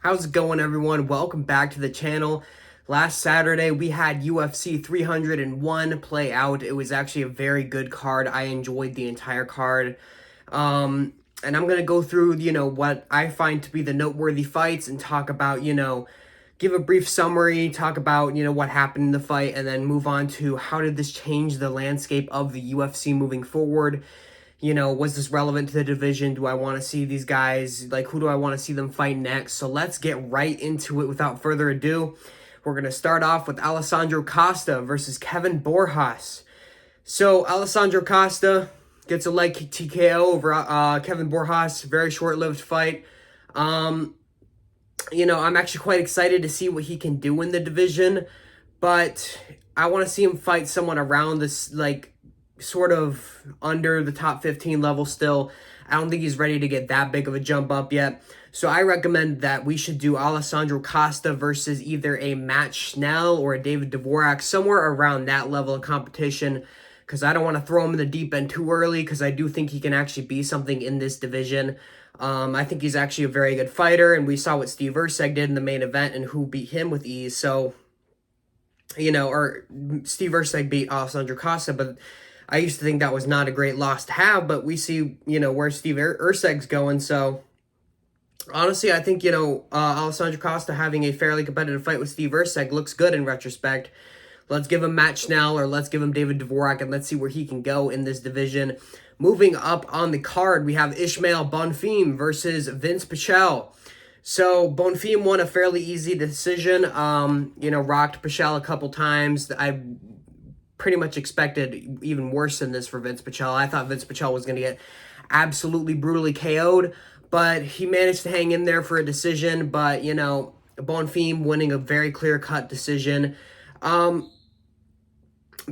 How's it going, everyone? Welcome back to the channel. Last Saturday, we had UFC 301 play out. It was actually a very good card. I enjoyed the entire card. And I'm going to go through, what I find to be the noteworthy fights and talk about, give a brief summary, talk about, what happened in the fight, and then move on to how did this change the landscape of the UFC moving forward. Was this relevant to the division? Do I want to see these guys? Like, who do I want to see them fight next? So let's get right into it without further ado. We're going to start off with Alessandro Costa versus Kevin Borjas. So Alessandro Costa gets a leg TKO over Kevin Borjas. Very short-lived fight. I'm actually quite excited to see what he can do in the division, but I want to see him fight someone around this, like, sort of under the top 15 level still. I don't think he's ready to get that big of a jump up yet. So I recommend that we should do Alessandro Costa versus either a Matt Schnell or a David Dvorak, somewhere around that level of competition, because I don't want to throw him in the deep end too early, because I do think he can actually be something in this division. I think he's actually a very good fighter, and we saw what Steve Erceg did in the main event and who beat him with ease. So, or Steve Erceg beat Alessandro Costa, but I used to think that was not a great loss to have, but we see, where Steve Erceg's going. So, honestly, I think, Alessandro Costa having a fairly competitive fight with Steve Erceg looks good in retrospect. Let's give him Matt Schnell or let's give him David Dvorak, and let's see where he can go in this division. Moving up on the card, we have Ismael Bonfim versus Vince Pichel. So Bonfim won a fairly easy decision. Rocked Pichel a couple times. I pretty much expected even worse than this for Vince Pichel. I thought Vince Pichel was going to get absolutely brutally KO'd, but he managed to hang in there for a decision. But, Bonfim winning a very clear-cut decision.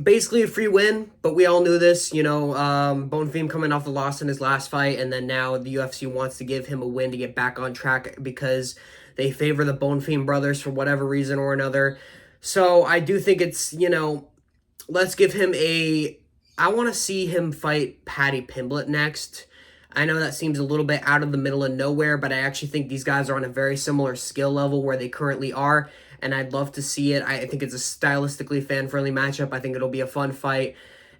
Basically a free win, but we all knew this. Bonfim coming off the loss in his last fight, and then now the UFC wants to give him a win to get back on track because they favor the Bonfim brothers for whatever reason or another. So I do think it's, let's give him I want to see him fight Paddy Pimblett next. I know that seems a little bit out of the middle of nowhere, but I actually think these guys are on a very similar skill level where they currently are, and I'd love to see it. I think it's a stylistically fan-friendly matchup. I think it'll be a fun fight,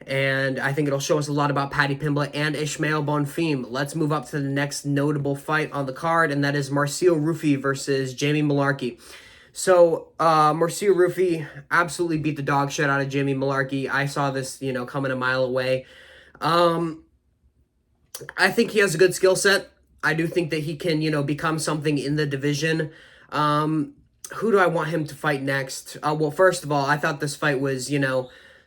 and I think it'll show us a lot about Paddy Pimblett and Ismael Bonfim. Let's move up to the next notable fight on the card, and that is Marcio Ruffi versus Jamie Mullarkey. So, Marcio Ruffi absolutely beat the dog shit out of Jamie Mullarkey. I saw this, coming a mile away. I think he has a good skill set. I do think that he can, become something in the division. Who do I want him to fight next? Well, first of all, I thought this fight was,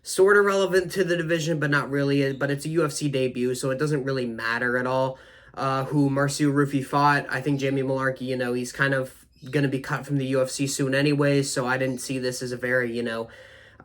sort of relevant to the division, but not really. But it's a UFC debut, so it doesn't really matter at all who Marcio Ruffi fought. I think Jamie Mullarkey, he's kind of going to be cut from the UFC soon anyways, so I didn't see this as a very,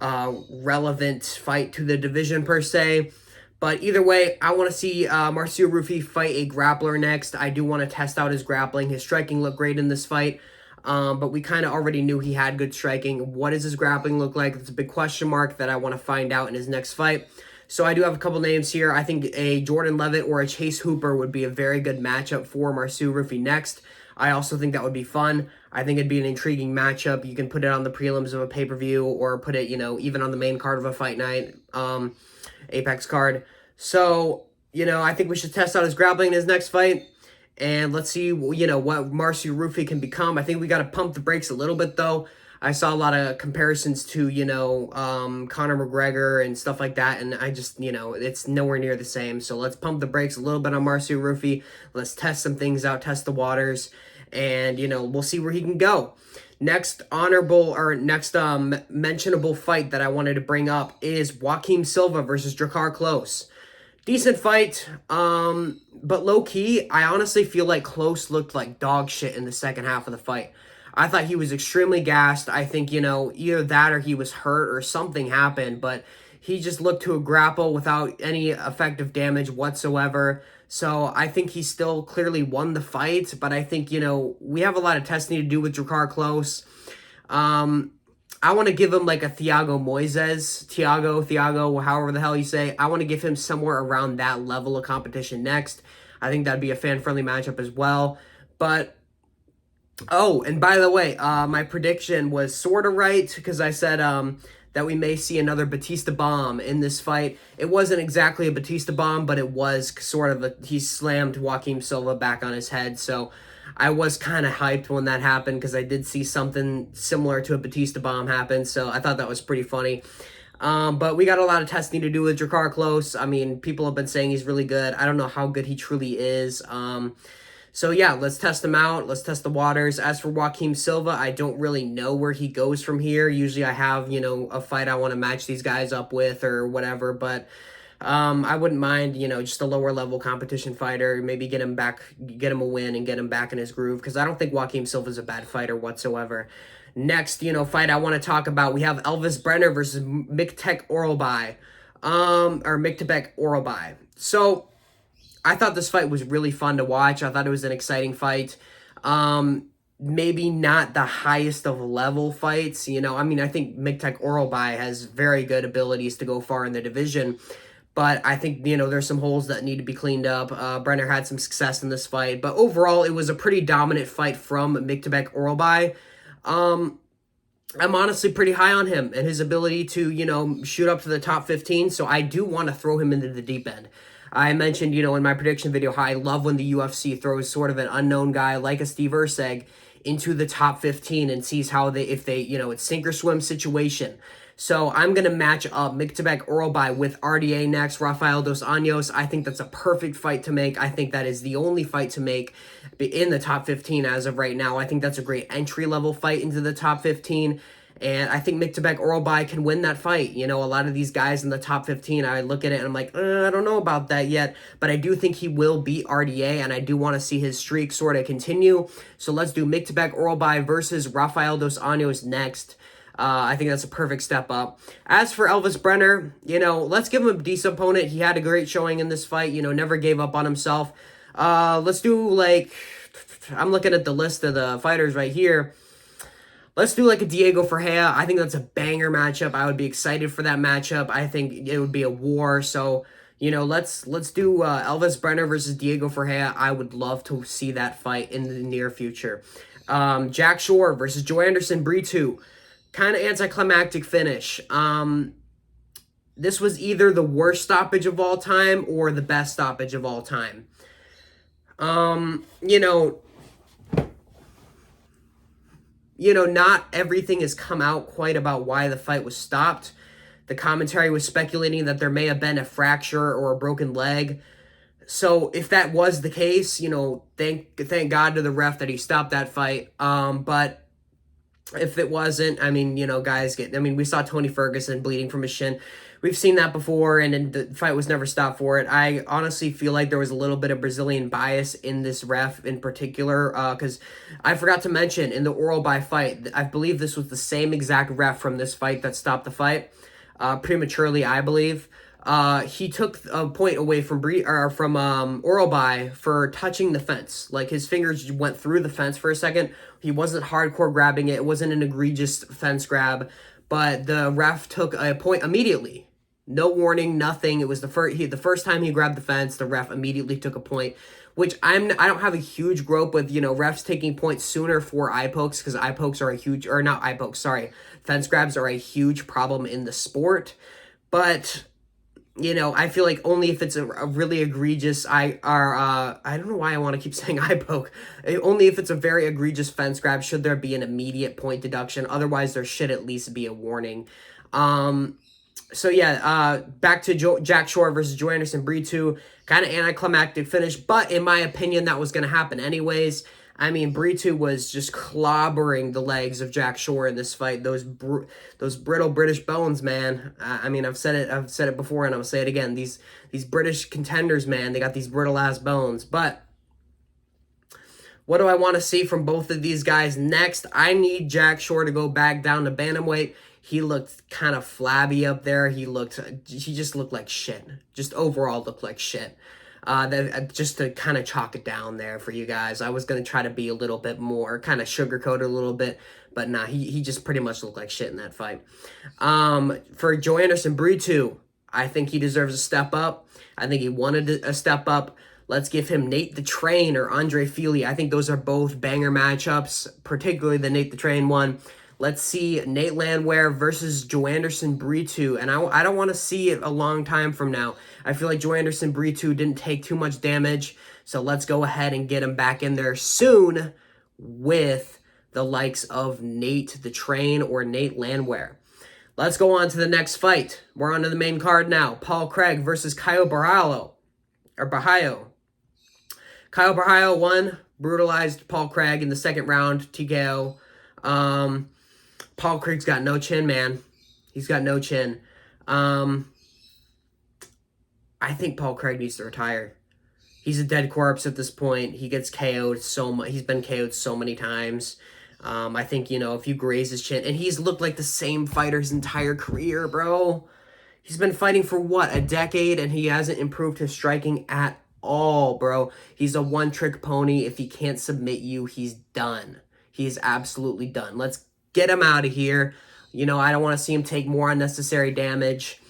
relevant fight to the division per se. But either way, I want to see Marcio Ruffi fight a grappler next. I do want to test out his grappling. His striking looked great in this fight, but we kind of already knew he had good striking. What does his grappling look like? It's a big question mark that I want to find out in his next fight. So I do have a couple names here. I think a Jordan Levitt or a Chase Hooper would be a very good matchup for Marcio Ruffi next. I also think that would be fun. I think it'd be an intriguing matchup. You can put it on the prelims of a pay-per-view or put it, even on the main card of a fight night. Apex card. So, I think we should test out his grappling in his next fight, and let's see, what Marcio Ruffi can become. I think we got to pump the brakes a little bit, though. I saw a lot of comparisons to, Conor McGregor and stuff like that, and I just, it's nowhere near the same. So let's pump the brakes a little bit on Marcio Ruffi. Let's test some things out, test the waters, and, we'll see where he can go. Next mentionable fight that I wanted to bring up is Joaquim Silva versus Drakkar Klose. Decent fight, but low-key, I honestly feel like Klose looked like dog shit in the second half of the fight. I thought he was extremely gassed. I think, either that or he was hurt or something happened, but he just looked to a grapple without any effective damage whatsoever. So I think he still clearly won the fight, but I think, we have a lot of testing to do with Drakkar Klose. I want to give him like a Thiago, however the hell you say. I want to give him somewhere around that level of competition next. I think that'd be a fan-friendly matchup as well. But Oh, and by the way, my prediction was sort of right because I said that we may see another Batista bomb in this fight. It wasn't exactly a Batista bomb, but it was sort of he slammed Joaquin Silva back on his head. So I was kind of hyped when that happened because I did see something similar to a Batista bomb happen. So I thought that was pretty funny. But we got a lot of testing to do with Drakkar Klose. I mean, people have been saying he's really good. I don't know how good he truly is. So yeah, let's test him out. Let's test the waters. As for Joaquin Silva, I don't really know where he goes from here. Usually I have, a fight I want to match these guys up with or whatever, but I wouldn't mind, just a lower level competition fighter, maybe get him back, get him a win and get him back in his groove because I don't think Joaquin Silva's a bad fighter whatsoever. Next, fight I want to talk about, we have Elvis Brenner versus Miktek Orolbai. Or Miktabek Orolbai. So I thought this fight was really fun to watch. I thought it was an exciting fight. Maybe not the highest of level fights. I mean, I think Miktek Orolbai has very good abilities to go far in the division. But I think, there's some holes that need to be cleaned up. Brenner had some success in this fight. But overall, it was a pretty dominant fight from Miktabek Orolbai. I'm honestly pretty high on him and his ability to, shoot up to the top 15. So I do want to throw him into the deep end. I mentioned, in my prediction video, how I love when the UFC throws sort of an unknown guy like a Steve Erceg into the top 15 and sees how if they, it's sink or swim situation. So I'm going to match up Miktabek Orolbai with RDA next, Rafael Dos Anjos. I think that's a perfect fight to make. I think that is the only fight to make in the top 15 as of right now. I think that's a great entry-level fight into the top 15. And I think Miktabek Orolbai can win that fight. A lot of these guys in the top 15, I look at it and I'm like, I don't know about that yet. But I do think he will beat RDA, and I do want to see his streak sort of continue. So let's do Miktabek Orolbai versus Rafael Dos Anjos next. I think that's a perfect step up. As for Elvis Brenner, let's give him a decent opponent. He had a great showing in this fight, never gave up on himself. Let's do, I'm looking at the list of the fighters right here. Let's do a Diego Ferreira. I think that's a banger matchup. I would be excited for that matchup. I think it would be a war. So, let's do Elvis Brenner versus Diego Ferreira. I would love to see that fight in the near future. Jack Shore versus Joe Anderson Brito. Kind of anticlimactic finish. This was either the worst stoppage of all time or the best stoppage of all time. Not everything has come out quite about why the fight was stopped. The commentary was speculating that there may have been a fracture or a broken leg. So if that was the case, thank God to the ref that he stopped that fight. But if it wasn't, we saw Tony Ferguson bleeding from his shin. We've seen that before, and the fight was never stopped for it. I honestly feel like there was a little bit of Brazilian bias in this ref in particular, because I forgot to mention, in the Orolbai fight, I believe this was the same exact ref from this fight that stopped the fight, prematurely, I believe. He took a point away from Orolbai for touching the fence. His fingers went through the fence for a second. He wasn't hardcore grabbing it. It wasn't an egregious fence grab, but the ref took a point immediately. No warning, nothing. It was the first time he grabbed the fence, the ref immediately took a point, which I don't have a huge grope with, refs taking points sooner for eye pokes, because eye pokes are fence grabs are a huge problem in the sport. But I feel like only if it's a really egregious I don't know why I want to keep saying eye poke. Only if it's a very egregious fence grab should there be an immediate point deduction. Otherwise, there should at least be a warning. So yeah, back to Jack Shore versus Joe Anderson Brito. Kind of anticlimactic finish, but in my opinion, that was going to happen anyways. Brito was just clobbering the legs of Jack Shore in this fight. Those brittle British bones, man. I've said it before, and I'll say it again. These British contenders, man, they got these brittle ass bones. But what do I want to see from both of these guys next? I need Jack Shore to go back down to bantamweight. He looked kind of flabby up there. He just looked like shit. Just overall looked like shit. Just to kind of chalk it down there for you guys. I was going to try to be a little bit more, kind of sugarcoat it a little bit, but nah, he just pretty much looked like shit in that fight. For Joe Anderson Brito, I think he deserves a step up. I think he wanted a step up. Let's give him Nate the Train or Andre Fili. I think those are both banger matchups, particularly the Nate the Train one. Let's see Nate Landwehr versus Joanderson Brito. And I don't want to see it a long time from now. I feel like Joanderson Brito didn't take too much damage. So let's go ahead and get him back in there soon with the likes of Nate the Train or Nate Landwehr. Let's go on to the next fight. We're on to the main card now. Paul Craig versus Caio Borralho. Or Barraio. Caio Borralho won. Brutalized Paul Craig in the second round. TKO. Paul Craig's got no chin, man. He's got no chin. I think Paul Craig needs to retire. He's a dead corpse at this point. He gets KO'd so much. He's been KO'd so many times. I think, if you graze his chin, and he's looked like the same fighter his entire career, bro. He's been fighting for, what, a decade, and he hasn't improved his striking at all, bro. He's a one-trick pony. If he can't submit you, he's done. He's absolutely done. Let's get him out of here. I don't want to see him take more unnecessary damage.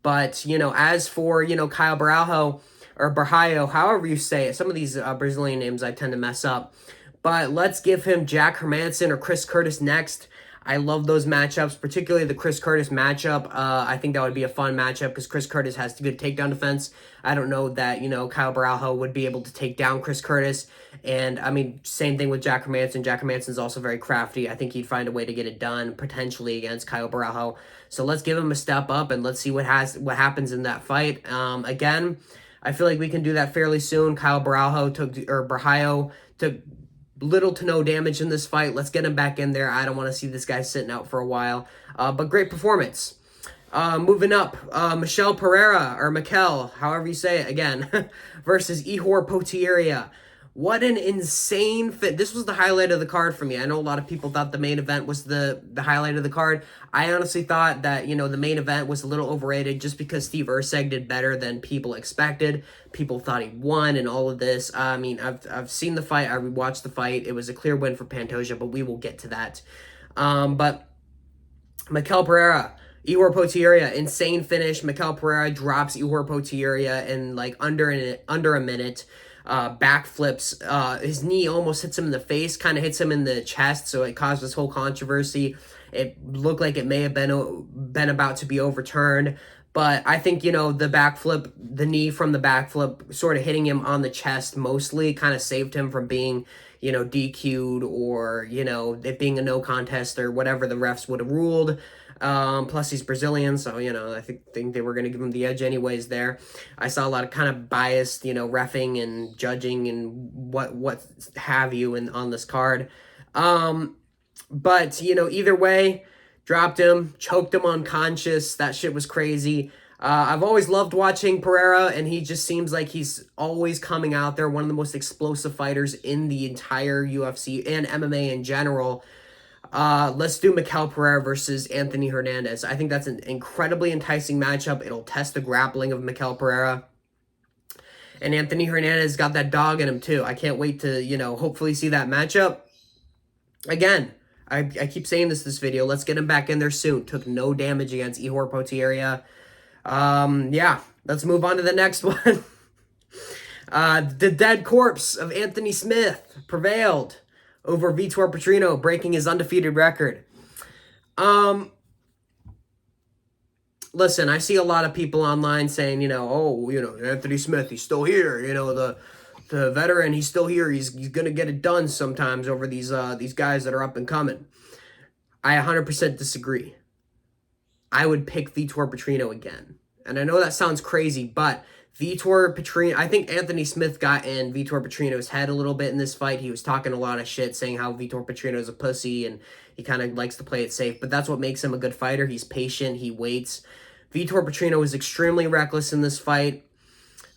But, as for, Caio Borralho, or Barraio, however you say it, some of these Brazilian names I tend to mess up. But let's give him Jack Hermansson or Chris Curtis next. I love those matchups, particularly the Chris Curtis matchup. I think that would be a fun matchup because Chris Curtis has good takedown defense. I don't know that, Caio Borralho would be able to take down Chris Curtis. And, same thing with Jack Hermansson. Jack Hermansson's also very crafty. I think he'd find a way to get it done, potentially, against Caio Borralho. So let's give him a step up and let's see what happens in that fight. Again, I feel like we can do that fairly soon. Caio Borralho took little to no damage in this fight. Let's get him back in there. I don't want to see this guy sitting out for a while. But great performance. Moving up, Mikel Pereira, or Mikel, however you say it again, versus Ihor Potieria. What an insane fit. This was the highlight of the card for me. I know a lot of people thought the main event was the highlight of the card. I honestly thought that, the main event was a little overrated just because Steve Erceg did better than people expected. People thought he won and all of this. I've seen the fight. I rewatched the fight. It was a clear win for Pantoja, but we will get to that. But Mikel Pereira, Ihor Potieria, insane finish. Mikel Pereira drops Ihor Potieria in under a minute. Backflips. His knee almost hits him in the face, kind of hits him in the chest, so it caused this whole controversy. It looked like it may have been about to be overturned, but I think, the backflip, the knee from the backflip sort of hitting him on the chest mostly kind of saved him from being, DQ'd or, it being a no contest or whatever the refs would have ruled. Plus he's Brazilian, so, I think they were going to give him the edge anyways there. I saw a lot of kind of biased, reffing and judging and what have you on this card. But, either way, dropped him, choked him unconscious. That shit was crazy. I've always loved watching Pereira, and he just seems like he's always coming out there, one of the most explosive fighters in the entire UFC and MMA in general. Let's do Mikel Pereira versus Anthony Hernandez. I think that's an incredibly enticing matchup. It'll test the grappling of Mikel Pereira. And Anthony Hernandez got that dog in him too. I can't wait to, hopefully see that matchup. Again, I keep saying this video. Let's get him back in there soon. Took no damage against Ihor Potieria. Yeah, let's move on to the next one. The dead corpse of Anthony Smith prevailed over Vitor Petrino, breaking his undefeated record. Listen, I see a lot of people online saying, Anthony Smith, he's still here. The veteran, he's still here. He's going to get it done sometimes over these guys that are up and coming. I 100% disagree. I would pick Vitor Petrino again. And I know that sounds crazy, but Vitor Petrino, I think Anthony Smith got in Vitor Petrino's head a little bit in this fight. He was talking a lot of shit, saying how Vitor Petrino is a pussy and he kind of likes to play it safe. But that's what makes him a good fighter. He's patient. He waits. Vitor Petrino was extremely reckless in this fight.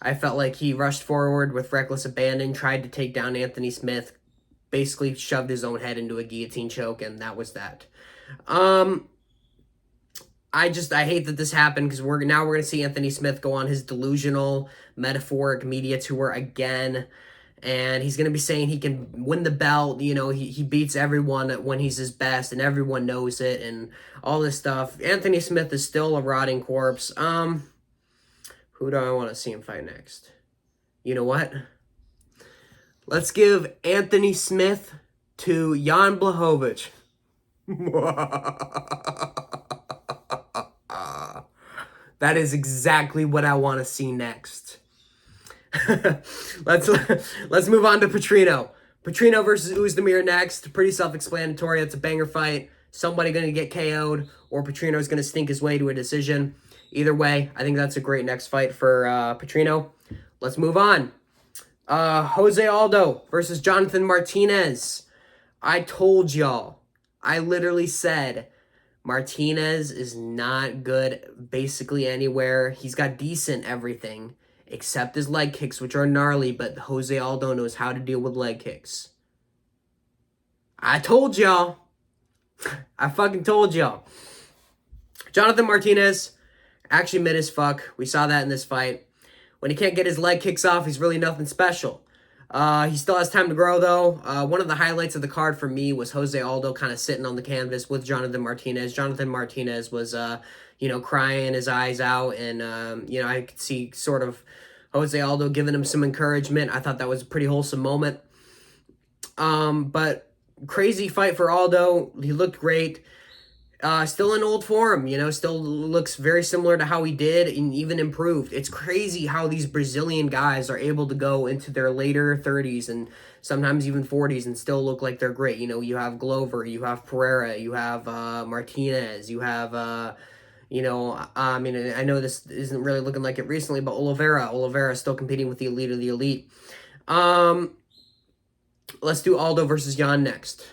I felt like he rushed forward with reckless abandon, tried to take down Anthony Smith, basically shoved his own head into a guillotine choke, and that was that. I hate that this happened because we're going to see Anthony Smith go on his delusional, metaphoric media tour again. And he's going to be saying he can win the belt. He beats everyone when he's his best and everyone knows it and all this stuff. Anthony Smith is still a rotting corpse. Who do I want to see him fight next? You know what? Let's give Anthony Smith to Jan Blachowicz. That is exactly what I want to see next. let's move on to Petrino. Petrino versus Uzdemir next. Pretty self-explanatory. It's a banger fight. Somebody going to get KO'd, or Petrino's going to stink his way to a decision. Either way, I think that's a great next fight for Petrino. Let's move on. Jose Aldo versus Jonathan Martinez. I told y'all. I literally said Martinez is not good basically anywhere. He's got decent everything except his leg kicks, which are gnarly, but Jose Aldo knows how to deal with leg kicks. I told y'all. I fucking told y'all. Jonathan Martinez, actually mid as fuck. We saw that in this fight. When he can't get his leg kicks off, he's really nothing special. He still has time to grow, though. One of the highlights of the card for me was Jose Aldo kind of sitting on the canvas with Jonathan Martinez. Jonathan Martinez was, crying his eyes out, and, I could see sort of Jose Aldo giving him some encouragement. I thought that was a pretty wholesome moment. But crazy fight for Aldo. He looked great. Still in old form, still looks very similar to how he did and even improved. It's crazy how these Brazilian guys are able to go into their later 30s and sometimes even 40s and still look like they're great. You have Glover, you have Pereira, you have Martinez, you have, I know this isn't really looking like it recently, but Oliveira is still competing with the elite of the elite. Let's do Aldo versus Jan next.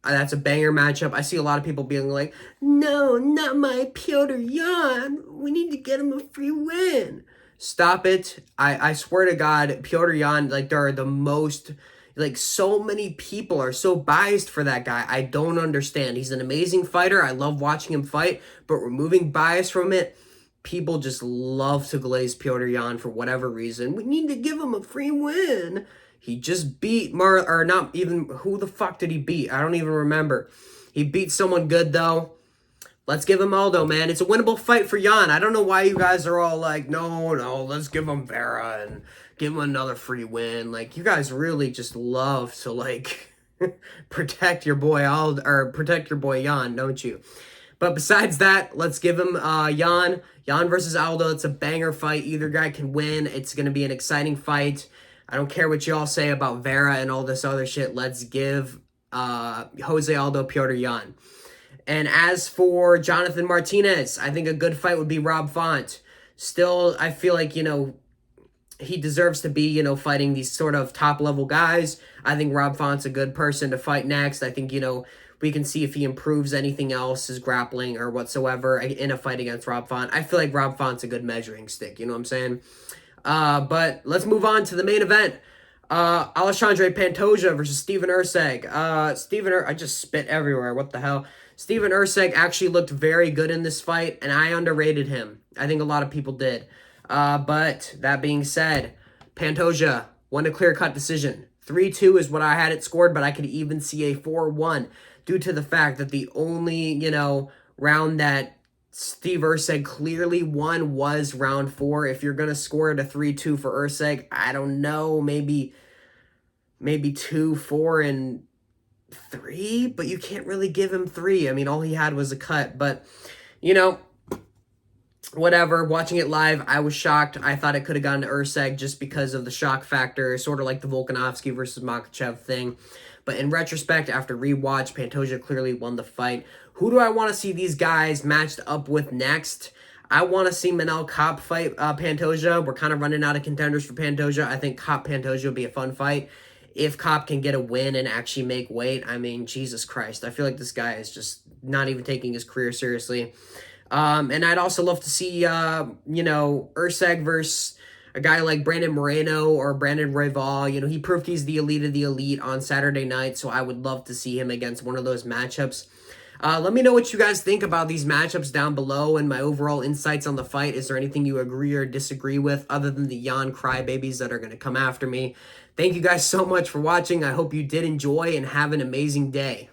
That's a banger matchup. I see a lot of people being like, no, not my Piotr Jan. We need to get him a free win. Stop it. I swear to God, Piotr Jan, there are the most, so many people are so biased for that guy. I don't understand. He's an amazing fighter. I love watching him fight, but removing bias from it, people just love to glaze Piotr Jan for whatever reason. We need to give him a free win. He just beat who the fuck did he beat? I don't even remember. He beat someone good, though. Let's give him Aldo, man. It's a winnable fight for Jan. I don't know why you guys are all like, no, let's give him Vera and give him another free win. You guys really just love to, protect your boy Aldo, or protect your boy Jan, don't you? But besides that, let's give him Jan. Jan versus Aldo. It's a banger fight. Either guy can win. It's going to be an exciting fight. I don't care what y'all say about Vera and all this other shit. Let's give Jose Aldo Piotr Jan. And as for Jonathan Martinez, I think a good fight would be Rob Font. Still, I feel like, he deserves to be, fighting these sort of top-level guys. I think Rob Font's a good person to fight next. I think, we can see if he improves anything else, his grappling or whatsoever, in a fight against Rob Font. I feel like Rob Font's a good measuring stick, you know what I'm saying? But let's move on to the main event. Alexandre Pantoja versus Steven Erceg. I just spit everywhere. What the hell? Steven Erceg actually looked very good in this fight, and I underrated him. I think a lot of people did. But that being said, Pantoja won a clear-cut decision. 3-2 is what I had it scored, but I could even see a 4-1 due to the fact that the only, round that Steve Erceg clearly won was round 4. If you're going to score it a 3-2 for Erceg, I don't know, maybe 2, 4, and 3, but you can't really give him 3. I mean, all he had was a cut, but, whatever. Watching it live, I was shocked. I thought it could have gone to Erceg just because of the shock factor, sort of like the Volkanovski versus Makhachev thing. But in retrospect, after rewatch, Pantoja clearly won the fight. Who do I want to see these guys matched up with next? I want to see Manel Kape fight Pantoja. We're kind of running out of contenders for Pantoja. I think Kape-Pantoja would be a fun fight. If Kape can get a win and actually make weight, I mean, Jesus Christ. I feel like this guy is just not even taking his career seriously. And I'd also love to see, Erceg versus a guy like Brandon Moreno or Brandon Royval. He proved he's the elite of the elite on Saturday night, so I would love to see him against one of those matchups. Let me know what you guys think about these matchups down below and my overall insights on the fight. Is there anything you agree or disagree with other than the Jan crybabies that are going to come after me? Thank you guys so much for watching. I hope you did enjoy and have an amazing day.